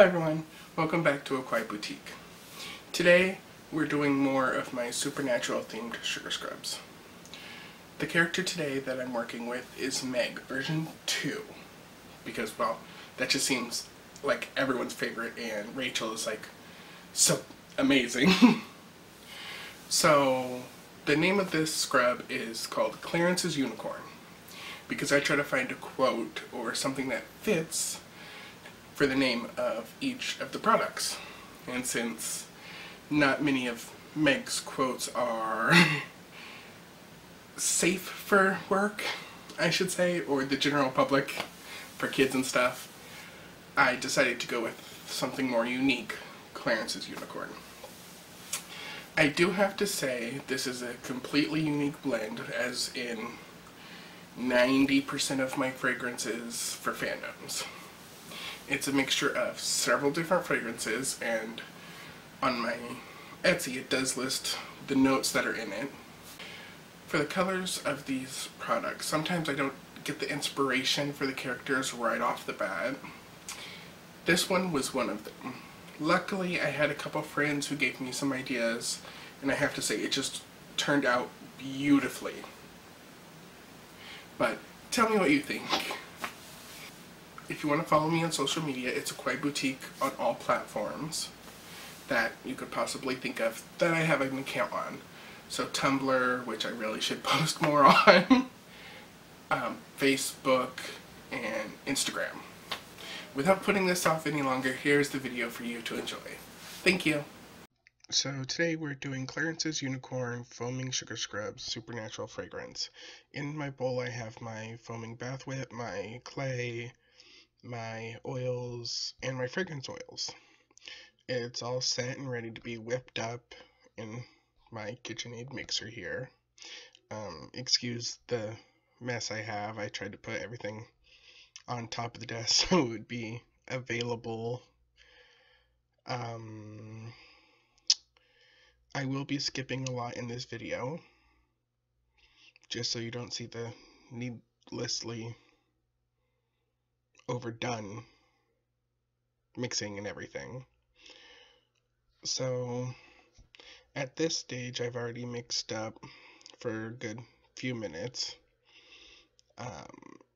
everyone, welcome back to Kawaii Boutique. Today we're doing more of my supernatural themed sugar scrubs. The character today that I'm working with is Meg version 2 because, well, that just seems like everyone's favorite and Rachel is like so amazing. So the name of this scrub is called Clarence's Unicorn because I try to find a quote or something that fits for the name of each of the products. And since not many of Meg's quotes are safe for work, I should say, or the general public, for kids and stuff, I decided to go with something more unique, Clarence's Unicorn. I do have to say this is a completely unique blend, as in 90% of my fragrances for fandoms. It's a mixture of several different fragrances, and on my Etsy it does list the notes that are in it. For the colors of these products, sometimes I don't get the inspiration for the characters right off the bat. This one was one of them. Luckily, I had a couple friends who gave me some ideas, and I have to say it just turned out beautifully. But tell me what you think. If you want to follow me on social media, it's Kawaii Boutique on all platforms that you could possibly think of that I have an account on. So Tumblr, which I really should post more on, Facebook, and Instagram. Without putting this off any longer, here's the video for you to enjoy. Thank you. So today we're doing Clarence's Unicorn Foaming Sugar Scrubs Supernatural Fragrance. In my bowl I have my foaming bath whip, my clay, my oils, and my fragrance oils. It's all set and ready to be whipped up in my KitchenAid mixer here. Excuse the mess I have. I tried to put everything on top of the desk so it would be available. I will be skipping a lot in this video, just so you don't see the needlessly overdone mixing and everything. So at this stage I've already mixed up for a good few minutes.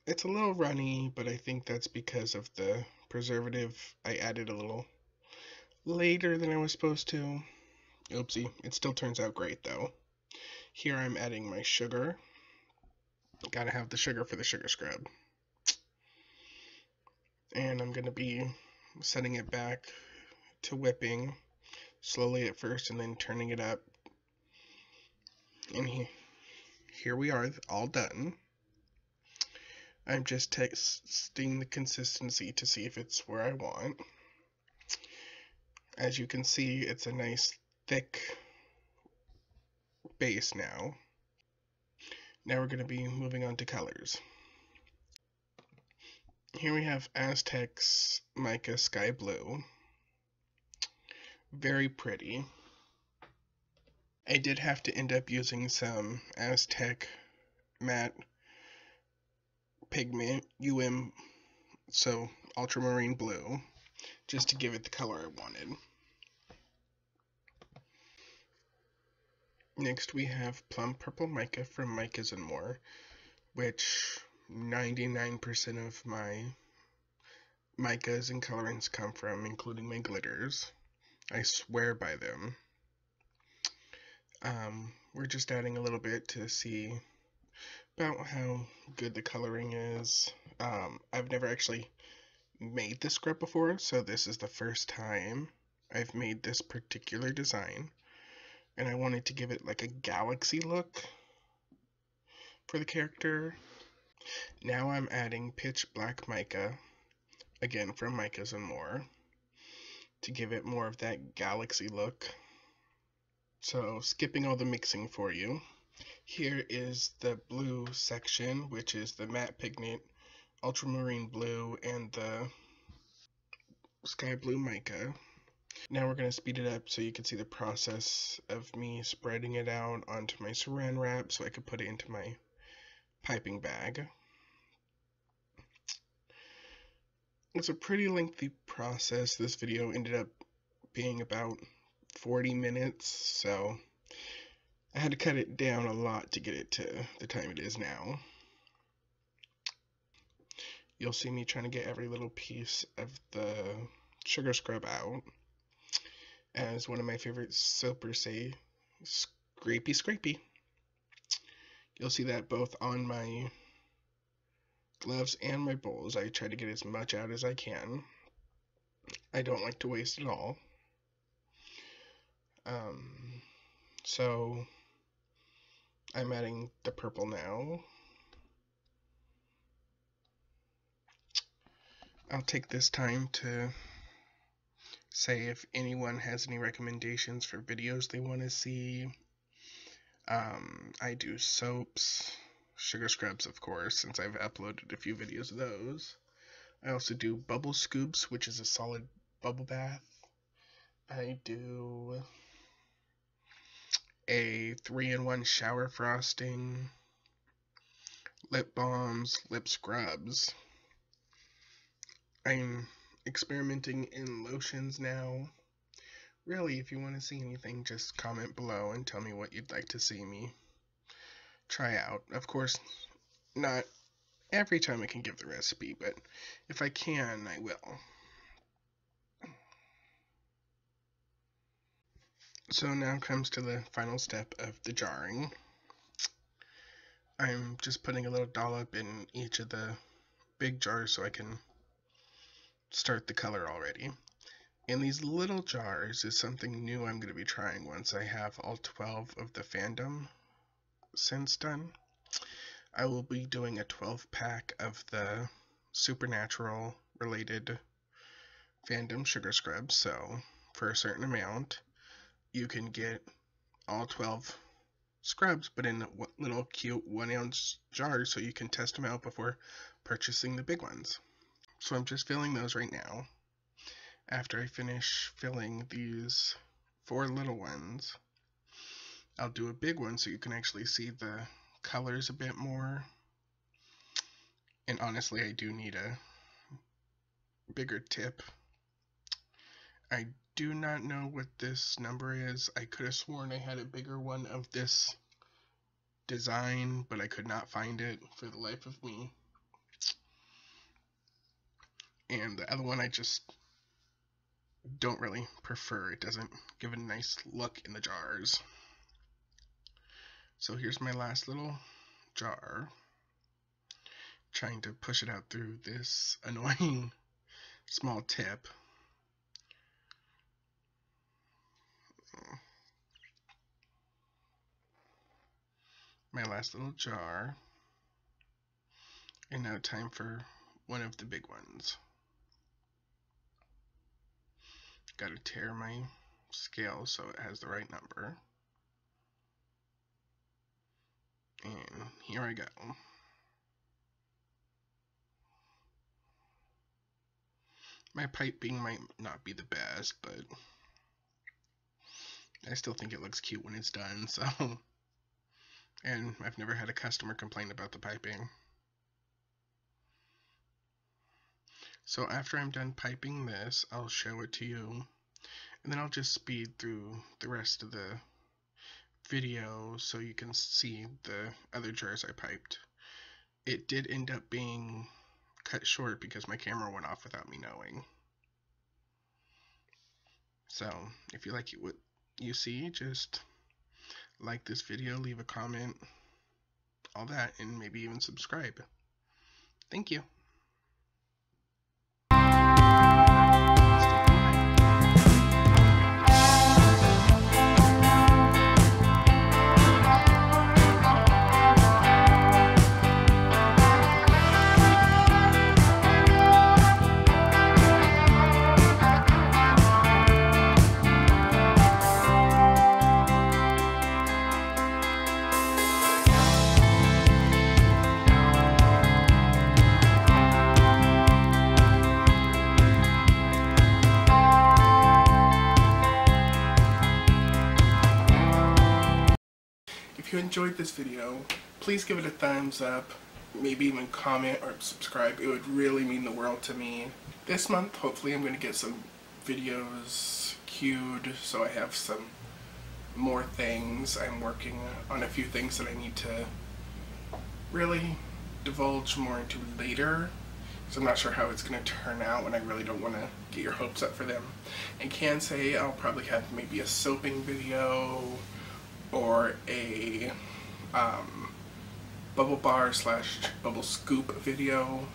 It's a little runny, but I think that's because of the preservative. I added a little later than I was supposed to. Oopsie, it still turns out great though. Here I'm adding my sugar. Gotta have the sugar for the sugar scrub. And I'm gonna be setting it back to whipping slowly at first and then turning it up. And here we are, all done. I'm just testing the consistency to see if it's where I want. As you can see, it's a nice thick base now. Now we're going to be moving on to colors. Here we have Aztec's Mica Sky Blue. Very pretty. I did have to end up using some Aztec matte pigment, so ultramarine blue, just to give it the color I wanted. Next we have Plum Purple Mica from Micas and More, which 99% of my micas and colorants come from, including my glitters. I swear by them. We're just adding a little bit to see about how good the coloring is. I've never actually made this scrub before, so this is the first time I've made this particular design, and I wanted to give it like a galaxy look for the character. Now I'm adding Pitch Black Mica, again from Micas and More, to give it more of that galaxy look. So skipping all the mixing for you, here is the blue section, which is the matte pigment, ultramarine blue, and the sky blue mica. Now we're going to speed it up so you can see the process of me spreading it out onto my saran wrap so I could put it into my piping bag. It's a pretty lengthy process. This video ended up being about 40 minutes, so I had to cut it down a lot to get it to the time it is now. You'll see me trying to get every little piece of the sugar scrub out. As one of my favorite soapers say, scrapey scrapey. You'll see that both on my gloves and my bowls. I try to get as much out as I can. I don't like to waste it all. So I'm adding the purple now. I'll take this time to say if anyone has any recommendations for videos they want to see. I do soaps, sugar scrubs, of course, since I've uploaded a few videos of those. I also do bubble scoops, which is a solid bubble bath. I do a 3-in-1 shower frosting, lip balms, lip scrubs. I'm experimenting in lotions now. Really, if you want to see anything, just comment below and tell me what you'd like to see me try out. Of course, not every time I can give the recipe, but if I can, I will. So now comes to the final step of the jarring. I'm just putting a little dollop in each of the big jars so I can start the color already. In these little jars is something new I'm going to be trying once I have all 12 of the fandom scents done. I will be doing a 12-pack of the supernatural related fandom sugar scrubs, so for a certain amount you can get all 12 scrubs, but in little cute 1-ounce jars so you can test them out before purchasing the big ones. So I'm just filling those right now. After I finish filling these 4 little ones, I'll do a big one so you can actually see the colors a bit more. And honestly, I do need a bigger tip. I do not know what this number is. I could have sworn I had a bigger one of this design, but I could not find it for the life of me. And the other one I just don't really prefer. It doesn't give a nice look in the jars. So here's my last little jar. Trying to push it out through this annoying small tip. My last little jar. And now time for one of the big ones. Gotta tear my scale so it has the right number. And here I go. My piping might not be the best, but I still think it looks cute when it's done, so. And I've never had a customer complain about the piping. So after I'm done piping this, I'll show it to you, and then I'll just speed through the rest of the video so you can see the other jars I piped. It did end up being cut short because my camera went off without me knowing. So if you like what you see, just like this video, leave a comment, all that, and maybe even subscribe. Thank you. If you enjoyed this video, please give it a thumbs up, maybe even comment or subscribe. It would really mean the world to me. this month, hopefully I'm going to get some videos queued, so I have some more things. I'm working on a few things that I need to really divulge more into later, so I'm not sure how it's going to turn out, and I really don't want to get your hopes up for them. I can say I'll probably have maybe a soaping video or a bubble bar / bubble scoop video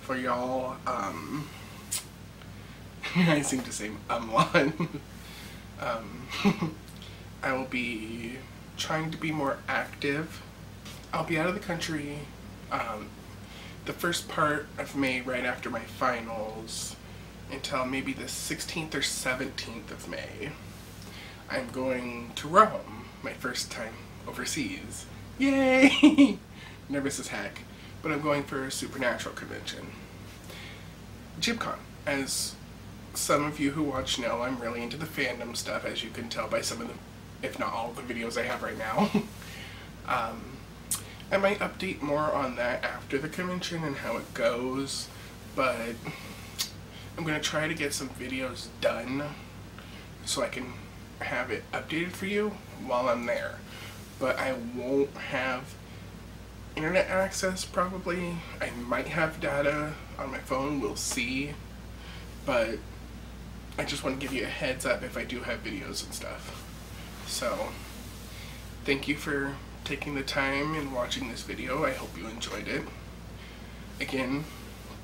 for y'all. I seem to say one. I will be trying to be more active. I'll be out of the country the first part of May, right after my finals, until maybe the 16th or 17th of May. I'm going to Rome, my first time overseas. Yay! Nervous as heck. But I'm going for a supernatural convention. GymCon. As some of you who watch know, I'm really into the fandom stuff, as you can tell by some of the, if not all of the videos I have right now. I might update more on that after the convention and how it goes, but I'm going to try to get some videos done so I can have it updated for you while I'm there. But I won't have internet access probably. I might have data on my phone, we'll see. But I just want to give you a heads up if I do have videos and stuff. So, thank you for taking the time and watching this video. I hope you enjoyed it. Again,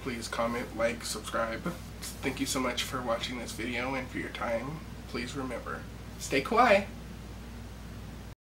please comment, like, subscribe. Thank you so much for watching this video and for your time. Please remember, stay kawaii!